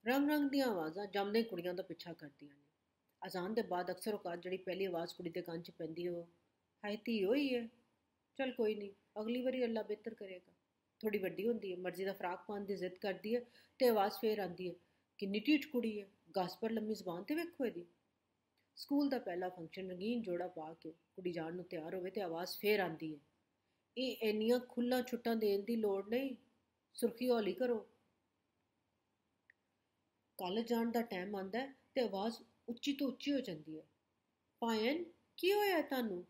ਰੰਗ ਰੰਗ ਦੀਆਂ ਆਵਾਜ਼ਾਂ ਜੰਮਦੇ ਕੁੜੀਆਂ ਦਾ ਪਿੱਛਾ ਕਰਦੀਆਂ ਨੇ। ਅਜ਼ਾਨ ਦੇ ਬਾਅਦ ਅਕਸਰ ਔਕਾਤ ਜਿਹੜੀ ਪਹਿਲੀ ਆਵਾਜ਼ ਕੁੜੀ ਦੇ ਕੰਨ 'ਚ ਪੈਂਦੀ ਉਹ ਹਾਏ ਧੀ ਹੋਈ ਹੈ। ਚੱਲ ਕੋਈ ਨਹੀਂ, ਅਗਲੀ ਵਾਰੀ ਅੱਲਾ ਬਿਹਤਰ ਕਰੇਗਾ। ਥੋੜੀ ਵੱਡੀ ਹੁੰਦੀ ਹੈ, ਮਰਜ਼ੀ ਦਾ ਫਰਾਕ ਪਾਉਣ ਦੀ ਜ਼ਿੱਦ ਕਰਦੀ ਹੈ ਤੇ ਆਵਾਜ਼ ਫੇਰ ਆਉਂਦੀ ਹੈ, ਕਿੰਨੀ ਢੀਠ ਕੁੜੀ ਹੈ, ਗੱਸ ਪਰ ਲੰਮੀ ਜ਼ਬਾਨ ਤੇ ਵੇਖੋ ਇਹਦੀ। ਸਕੂਲ ਦਾ ਪਹਿਲਾ ਫੰਕਸ਼ਨ, ਰੰਗੀਨ ਜੋੜਾ ਪਾ ਕੇ ਕੁੜੀ ਜਾਣ ਨੂੰ ਤਿਆਰ ਹੋਵੇ ਤੇ ਆਵਾਜ਼ ਫੇਰ ਆਉਂਦੀ ਹੈ, ਇਹ ਇੰਨੀਆਂ ਖੁੱਲ੍ਹਾਂ ਛੁੱਟਾਂ ਦੇਣ ਦੀ ਲੋੜ ਨਹੀਂ, ਸੁਰਖੀ ਹੌਲੀ ਕਰੋ। ਕਾਲਜ ਜਾਣ ਦਾ ਟਾਈਮ ਆਉਂਦਾ ਹੈ ਤੇ ਆਵਾਜ਼ ਉੱਚੀ ਤੋਂ ਉੱਚੀ ਹੋ ਜਾਂਦੀ ਹੈ, ਪਾਇਨ ਕੀ ਹੋਇਆ ਤੁਹਾਨੂੰ?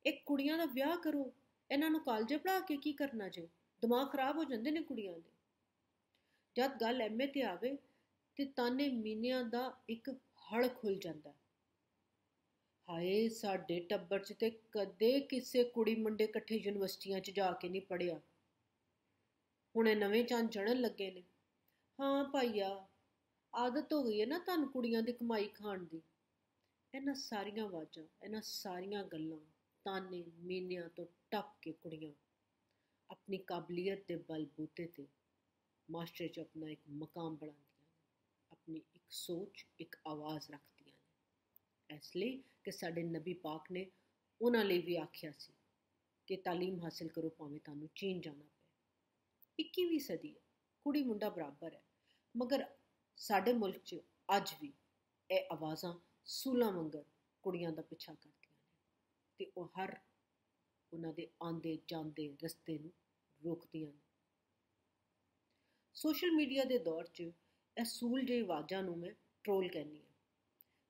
ਇਹ ਕੁੜੀਆਂ ਦਾ ਵਿਆਹ ਕਰੋ, ਇਹਨਾਂ ਨੂੰ ਕਾਲਜੇ ਪੜ੍ਹਾ ਕੇ ਕੀ ਕਰਨਾ ਜੇ? ਦਿਮਾਗ ਖਰਾਬ ਹੋ ਜਾਂਦੇ ਨੇ ਕੁੜੀਆਂ ਦੇ। ਜਦ ਗੱਲ ਐਮਏ ਤੇ ਆਵੇ ਤੇ ਤਾਨੇ ਮੀਨਿਆਂ ਦਾ ਇੱਕ ਹੜ ਖੁੱਲ ਜਾਂਦਾ। ਹਾਏ ਸਾਡੇ ਟੱਬਰ 'ਚ ਤੇ ਕਦੇ ਕਿਸੇ ਕੁੜੀ ਮੁੰਡੇ ਇਕੱਠੇ ਯੂਨੀਵਰਸਿਟੀਆਂ 'ਚ ਜਾ ਕੇ ਨਹੀਂ ਪੜ੍ਹਿਆ, ਹੁਣ ਇਹ ਨਵੇਂ ਚੰਨ ਚੜ੍ਹਨ ਲੱਗੇ ਨੇ। ਹਾਂ ਭਾਈਆ, ਆਦਤ ਹੋ ਗਈ ਹੈ ਨਾ ਤੁਹਾਨੂੰ ਕੁੜੀਆਂ ਦੀ ਕਮਾਈ ਖਾਣ ਦੀ। ਇਹਨਾਂ ਸਾਰੀਆਂ ਆਵਾਜ਼ਾਂ, ਇਹਨਾਂ ਸਾਰੀਆਂ ਗੱਲਾਂ, ਤਾਨੇ ਮੀਨਿਆਂ ਤੋਂ ਟੱਪ ਕੇ ਕੁੜੀਆਂ ਆਪਣੀ ਕਾਬਲੀਅਤ ਦੇ ਬਲਬੂਤੇ ਤੇ ਮਾਸਟਰ 'ਚ ਆਪਣਾ ਇੱਕ ਮਕਾਮ ਬਣਾਉਂਦੀਆਂ ਨੇ, ਆਪਣੀ ਇੱਕ ਸੋਚ, ਇੱਕ ਆਵਾਜ਼ ਰੱਖਦੀਆਂ ਨੇ। ਇਸ ਲਈ ਕਿ ਸਾਡੇ ਨਬੀ ਪਾਕ ਨੇ ਉਹਨਾਂ ਲਈ ਵੀ ਆਖਿਆ ਸੀ ਕਿ ਤਾਲੀਮ ਹਾਸਿਲ ਕਰੋ ਭਾਵੇਂ ਤੁਹਾਨੂੰ ਚੀਨ ਜਾਣਾ ਪਏ। 21ਵੀਂ ਸਦੀ ਹੈ, ਕੁੜੀ ਮੁੰਡਾ ਬਰਾਬਰ ਹੈ, ਮਗਰ ਸਾਡੇ ਮੁਲਕ 'ਚ ਅੱਜ ਵੀ ਇਹ ਆਵਾਜ਼ਾਂ ਸੂਲਾਂ ਵਾਂਗਰ ਕੁੜੀਆਂ ਦਾ ਪਿੱਛਾ ਕਰਦੀਆਂ ਨੇ ਤੇ ਉਹ ਹਰ ਉਹਨਾਂ ਦੇ ਆਉਂਦੇ ਜਾਂਦੇ ਰਸਤੇ ਨੂੰ ਰੋਕਦੀਆਂ ਨੇ। ਸੋਸ਼ਲ ਮੀਡੀਆ ਦੇ ਦੌਰ 'ਚ ਇਹ ਸੂਲ ਜਿਹੀ ਆਵਾਜ਼ਾਂ ਨੂੰ ਮੈਂ ਟਰੋਲ ਕਹਿੰਦੀ ਹਾਂ।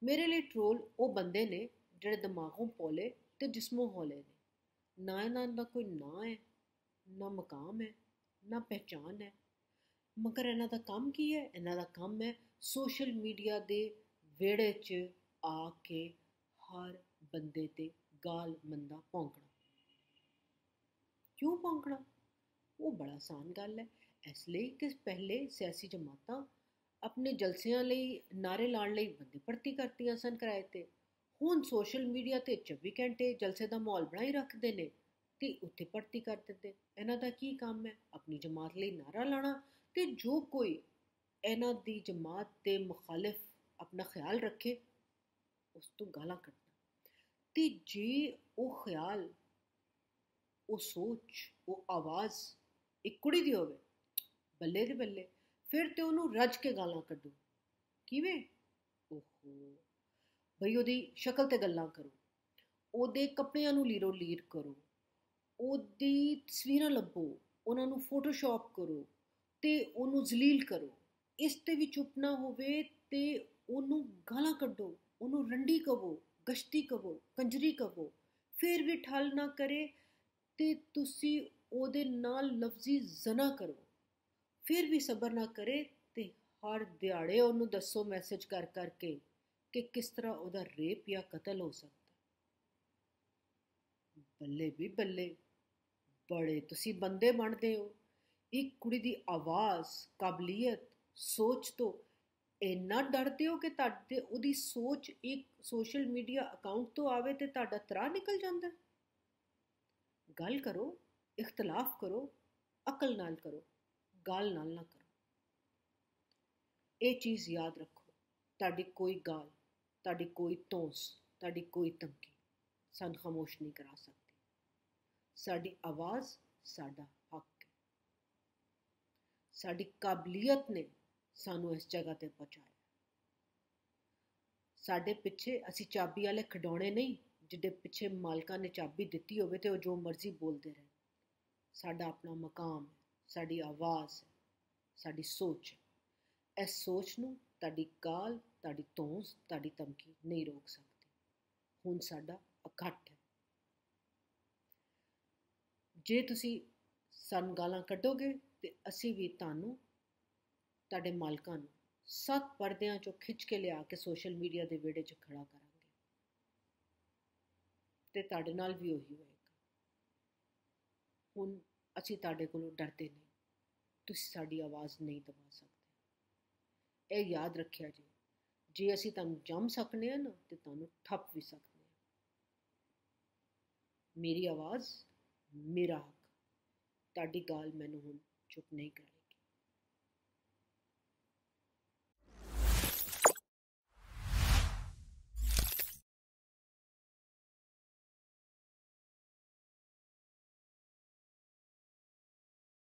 ਮੇਰੇ ਲਈ ਟਰੋਲ ਉਹ ਬੰਦੇ ਨੇ ਜਿਹੜੇ ਦਿਮਾਗੋਂ ਪੋਲੇ ਤੇ ਜਿਸਮੋਂ ਹੌਲੇ ਨੇ। ਨਾ ਇਹਨਾਂ ਦਾ ਕੋਈ ਨਾਂ ਹੈ, ਨਾ ਮਕਾਮ ਹੈ, ਨਾ ਪਹਿਚਾਨ ਹੈ, ਮਗਰ ਇਹਨਾਂ ਦਾ ਕੰਮ ਕੀ ਹੈ? ਇਹਨਾਂ ਦਾ ਕੰਮ ਹੈ ਸੋਸ਼ਲ ਮੀਡੀਆ ਦੇ ਵਿਹੜੇ 'ਚ ਆ ਕੇ ਹਰ ਬੰਦੇ ਤੇ ਗਾਲ ਮੰਦਾ ਭੌਂਕਣਾ। ਕਿਉਂ ਭੌਂਕਣਾ? ਉਹ ਬੜਾ ਆਸਾਨ ਗੱਲ ਹੈ। ਇਸ ਲਈ ਕਿ ਪਹਿਲੇ ਸਿਆਸੀ ਜਮਾਤਾਂ ਆਪਣੇ ਜਲਸਿਆਂ ਲਈ, ਨਾਅਰੇ ਲਾਉਣ ਲਈ ਬੰਦੇ ਭਰਤੀ ਕਰਤੀਆਂ ਸਨ ਕਿਰਾਏ ਤੇ। ਹੁਣ ਸੋਸ਼ਲ ਮੀਡੀਆ ਤੇ 24 ਘੰਟੇ ਜਲਸੇ ਦਾ ਮਾਹੌਲ ਬਣਾਈ ਰੱਖਦੇ ਨੇ ਤੇ ਉੱਥੇ ਭਰਤੀ ਕਰ ਦਿੰਦੇ। ਇਹਨਾਂ ਦਾ ਕੀ ਕੰਮ ਹੈ? ਆਪਣੀ ਜਮਾਤ ਲਈ ਨਾਅਰਾ ਲਾਉਣਾ ਤੇ ਜੋ ਕੋਈ ਇਹਨਾਂ ਦੀ ਜਮਾਤ ਦੇ ਮੁਖਾਲਿਫ ਆਪਣਾ ਖਿਆਲ ਰੱਖੇ ਉਸ ਤੋਂ ਗਾਲਾਂ ਕੱਢਣਾ। ਤੇ ਜੇ ਉਹ ਖਿਆਲ, ਉਹ ਸੋਚ, ਉਹ ਆਵਾਜ਼ ਇੱਕ ਕੁੜੀ ਦੀ ਹੋਵੇ, ਬੱਲੇ ਦੇ ਬੱਲੇ, ਫਿਰ ਤੇ ਉਹਨੂੰ ਰੱਜ ਕੇ ਗਾਲਾਂ ਕੱਢੋ। ਕਿਵੇਂ? ਓਹੋ ਬਈ ਉਹਦੀ ਸ਼ਕਲ ਤੇ ਗੱਲਾਂ ਕਰੋ, ਉਹਦੇ ਕੱਪੜਿਆਂ ਨੂੰ ਲੀਰੋ ਲੀਰ ਕਰੋ, ਉਹਦੀ ਤਸਵੀਰਾਂ ਲੱਭੋ, ਉਹਨਾਂ ਨੂੰ ਫੋਟੋਸ਼ਾਪ ਕਰੋ ਤੇ ਉਹਨੂੰ ਜ਼ਲੀਲ ਕਰੋ। ਇਸ ਤੇ ਵੀ ਚੁੱਪ ਨਾ ਹੋਵੇ ਤੇ ਉਹਨੂੰ ਗਾਲਾਂ ਕੱਢੋ, ਉਹਨੂੰ ਰੰਡੀ ਕਹੋ, ਗਸ਼ਤੀ ਕਹੋ, ਕੰਜਰੀ ਕਹੋ। ਫਿਰ ਵੀ ਠੱਲ ਨਾ ਕਰੇ ਤੇ ਤੁਸੀਂ ਉਹਦੇ ਨਾਲ ਲਫ਼ਜ਼ੀ ਜ਼ਨਾ ਕਰੋ। ਫਿਰ ਵੀ ਸਬਰ ਨਾ ਕਰੇ ਤੇ ਹਰ ਦਿਹਾੜੇ ਉਹਨੂੰ ਦੱਸੋ ਮੈਸੇਜ ਕਰ ਕਰਕੇ ਕਿ ਕਿਸ ਤਰ੍ਹਾਂ ਉਹਦਾ ਰੇਪ ਜਾਂ ਕਤਲ ਹੋ ਸਕਦਾ। ਬੱਲੇ ਵੀ ਬੱਲੇ, ਬੜੇ ਤੁਸੀਂ ਬੰਦੇ ਬਣਦੇ ਹੋ। ਇੱਕ ਕੁੜੀ ਦੀ ਆਵਾਜ਼, ਕਾਬਲੀਅਤ, ਸੋਚ ਤੋਂ ਇੰਨਾ ਡਰਦੇ ਹੋ ਕਿ ਤੁਹਾਡੇ ਉਹਦੀ ਸੋਚ ਇੱਕ ਸੋਸ਼ਲ ਮੀਡੀਆ ਅਕਾਊਂਟ ਤੋਂ ਆਵੇ ਤੇ ਤੁਹਾਡਾ ਤਰਾਹ ਨਿਕਲ ਜਾਂਦਾ। ਗੱਲ ਕਰੋ, ਇਖਤਲਾਫ ਕਰੋ, ਅਕਲ ਨਾਲ ਕਰੋ, ਗਾਲ ਨਾਲ ਨਾ ਕਰੋ। ਇਹ ਚੀਜ਼ ਯਾਦ ਰੱਖੋ, ਤੁਹਾਡੀ ਕੋਈ ਗਾਲ, ਤੁਹਾਡੀ ਕੋਈ ਧੌਂਸ, ਤੁਹਾਡੀ ਕੋਈ ਧਮਕੀ ਸਾਨੂੰ ਖਾਮੋਸ਼ ਨਹੀਂ ਕਰਾ ਸਕਦੀ। ਸਾਡੀ ਆਵਾਜ਼ ਸਾਡਾ ਹੱਕ ਹੈ। ਸਾਡੀ ਕਾਬਲੀਅਤ ਨੇ ਸਾਨੂੰ ਇਸ ਜਗ੍ਹਾ ਤੇ ਪਹੁੰਚਾਇਆ। ਸਾਡੇ ਪਿੱਛੇ ਅਸੀਂ ਚਾਬੀ ਵਾਲੇ ਖਿਡੌਣੇ ਨਹੀਂ, ਜਿਹਦੇ ਪਿੱਛੇ ਮਾਲਕਾਂ ਨੇ ਚਾਬੀ ਦਿੱਤੀ ਹੋਵੇ ਤੇ ਉਹ ਜੋ ਮਰਜ਼ੀ ਬੋਲਦੇ ਰਹਿਣ। ਸਾਡਾ ਆਪਣਾ ਮਕਾਮ ਹੈ, ਸਾਡੀ ਆਵਾਜ਼ ਹੈ, ਸਾਡੀ ਸੋਚ ਹੈ। ਇਸ ਸੋਚ ਨੂੰ ਤੁਹਾਡੀ ਗਾਲ, ਤੁਹਾਡੀ ਧੌਂਸ, ਤੁਹਾਡੀ ਧਮਕੀ ਨਹੀਂ ਰੋਕ ਸਕਦੀ। ਹੁਣ ਸਾਡਾ ਇਕੱਠ ਹੈ। ਜੇ ਤੁਸੀਂ ਸਾਨੂੰ ਗਾਲਾਂ ਕੱਢੋਗੇ ਤੇ ਅਸੀਂ ਵੀ ਤੁਹਾਨੂੰ, ਤੁਹਾਡੇ ਮਾਲਕਾਂ ਨੂੰ 7 ਪਰਦਿਆਂ 'ਚੋਂ ਖਿੱਚ ਕੇ ਲਿਆ ਕੇ ਸੋਸ਼ਲ ਮੀਡੀਆ ਦੇ ਵਿਹੜੇ 'ਚ ਖੜਾ ਕਰਾਂਗੇ ਤੇ ਤੁਹਾਡੇ ਨਾਲ ਵੀ ਉਹੀ ਹੋਏਗਾ। ਹੁਣ ਅਸੀਂ ਤੁਹਾਡੇ ਕੋਲੋਂ ਡਰਦੇ ਨਹੀਂ, ਤੁਸੀਂ ਸਾਡੀ ਆਵਾਜ਼ ਨਹੀਂ ਦਬਾ ਸਕਦੇ। ਇਹ ਯਾਦ ਰੱਖਿਆ ਜੀ, ਜੇ ਅਸੀਂ ਤੁਹਾਨੂੰ ਜੰਮ ਸਕਨੇ ਹਾਂ ਨਾ ਤੇ ਤੁਹਾਨੂੰ ਠੱਪ ਵੀ ਸਕਨੇ ਹਾਂ। ਮੇਰੀ ਆਵਾਜ਼, ਮੇਰਾ ਹੱਕ, ਤੁਹਾਡੀ ਗਾਲ ਮੈਨੂੰ ਹੁਣ ਚੁੱਪ ਨਹੀਂ ਕਰਨੀ।